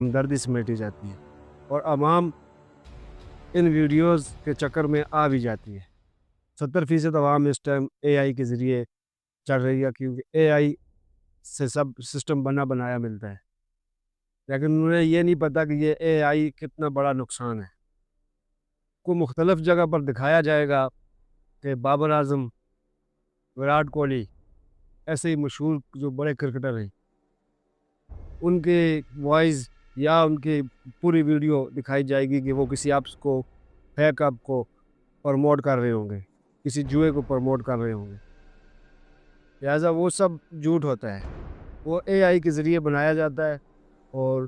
ہمدردی سمیٹی جاتی ہے اور عوام ان ویڈیوز کے چکر میں آ بھی جاتی ہے۔ 70% عوام اس ٹائم اے آئی کے ذریعے چل رہی ہے، کیونکہ اے آئی سے سب سسٹم بنا بنایا ملتا ہے، لیکن انہیں یہ نہیں پتہ کہ یہ اے آئی کتنا بڑا نقصان ہے۔ کو مختلف جگہ پر دکھایا جائے گا کہ بابر اعظم، وراٹ کوہلی ایسے ہی مشہور جو بڑے کرکٹر ہیں، ان کے وائس یا ان کی پوری ویڈیو دکھائی جائے گی کہ وہ کسی ایپس کو، فیک ایپ کو پروموٹ کر رہے ہوں گے، کسی جوئے کو پروموٹ کر رہے ہوں گے، لہٰذا وہ سب جھوٹ ہوتا ہے، وہ اے آئی کے ذریعے بنایا جاتا ہے اور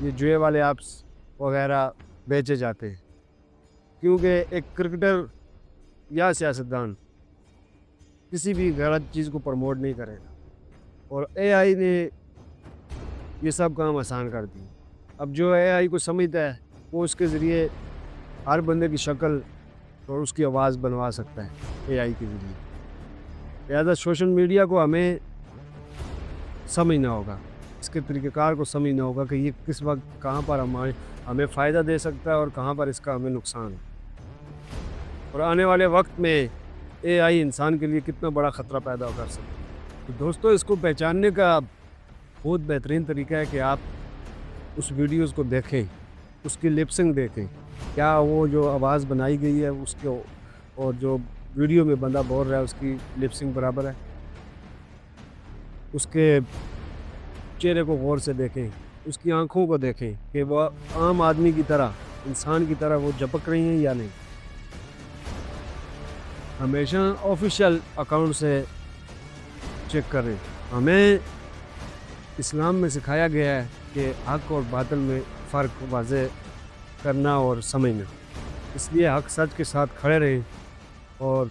یہ جوئے والے ایپس وغیرہ بیچے جاتے ہیں، کیونکہ ایک کرکٹر یا سیاستدان کسی بھی غلط چیز کو پروموٹ نہیں کرے گا، اور اے آئی نے یہ سب کام آسان کر دی۔ اب جو اے آئی کو سمجھتا ہے وہ اس کے ذریعے ہر بندے کی شکل اور اس کی آواز بنوا سکتا ہے اے آئی کے ذریعے، لہٰذا سوشل میڈیا کو ہمیں سمجھنا ہوگا، اس کے طریقہ کار کو سمجھنا ہوگا کہ یہ کس وقت کہاں پر ہمیں فائدہ دے سکتا ہے اور کہاں پر اس کا ہمیں نقصان ہے، اور آنے والے وقت میں اے آئی انسان کے لیے کتنا بڑا خطرہ پیدا کر سکتا ہے۔ تو دوستو، اس کو پہچاننے کا بہت بہترین طریقہ ہے کہ آپ اس ویڈیوز کو دیکھیں، اس کی لپسنگ دیکھیں، کیا وہ جو آواز بنائی گئی ہے اس کو اور جو ویڈیو میں بندہ بول رہا ہے اس کی لپسنگ برابر ہے، اس کے چہرے کو غور سے دیکھیں، اس کی آنکھوں کو دیکھیں کہ وہ عام آدمی کی طرح، انسان کی طرح وہ جھپک رہی ہیں یا نہیں۔ ہمیشہ آفیشیل اکاؤنٹ سے چیک کریں۔ ہمیں اسلام میں سکھایا گیا ہے کہ حق اور باطل میں فرق واضح کرنا اور سمجھنا، اس لیے حق سچ کے ساتھ کھڑے رہیں اور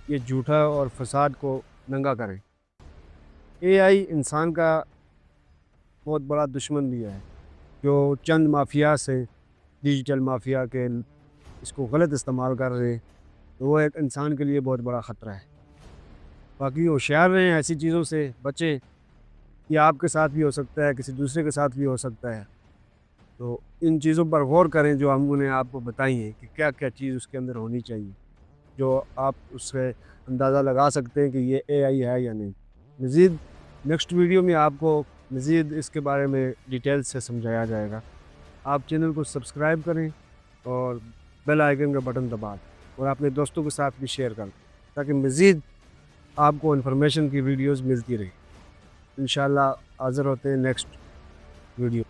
یہ جھوٹا اور فساد کو ننگا کریں۔ اے آئی انسان کا بہت بڑا دشمن بھی ہے، جو چند مافیا سے، ڈیجیٹل مافیا کے اس کو غلط استعمال کر رہے ہیں، تو وہ ایک انسان کے لیے بہت بڑا خطرہ ہے۔ باقی ہوشیار رہیں، ایسی چیزوں سے بچیں، یہ آپ کے ساتھ بھی ہو سکتا ہے، کسی دوسرے کے ساتھ بھی ہو سکتا ہے، تو ان چیزوں پر غور کریں جو ہم نے آپ کو بتائی ہیں کہ کیا کیا چیز اس کے اندر ہونی چاہیے، جو آپ اس سے اندازہ لگا سکتے ہیں کہ یہ اے آئی ہے یا نہیں۔ مزید نیکسٹ ویڈیو میں آپ کو مزید اس کے بارے میں ڈیٹیل سے سمجھایا جائے گا۔ آپ چینل کو سبسکرائب کریں اور بیل آئیکن کا بٹن دبا دیں اور اپنے دوستوں کے ساتھ بھی شیئر کریں تاکہ مزید آپ کو انفارمیشن کی ویڈیوز ملتی رہے۔ انشاءاللہ حاضر ہوتے ہیں نیکسٹ ویڈیو۔